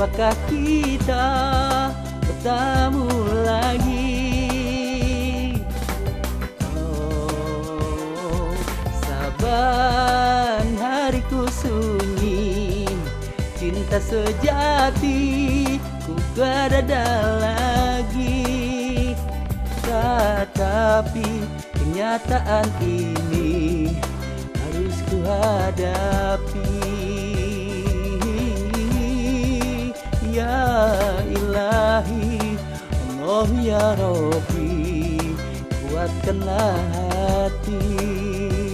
apakah kita bertemu lagi? Oh, saban hariku sunyi, cinta sejati ku berada lagi. Tetapi kenyataan ini harus ku hadapi. Ya Ilahi, Allah ya Rabbi, kuatkanlah hati.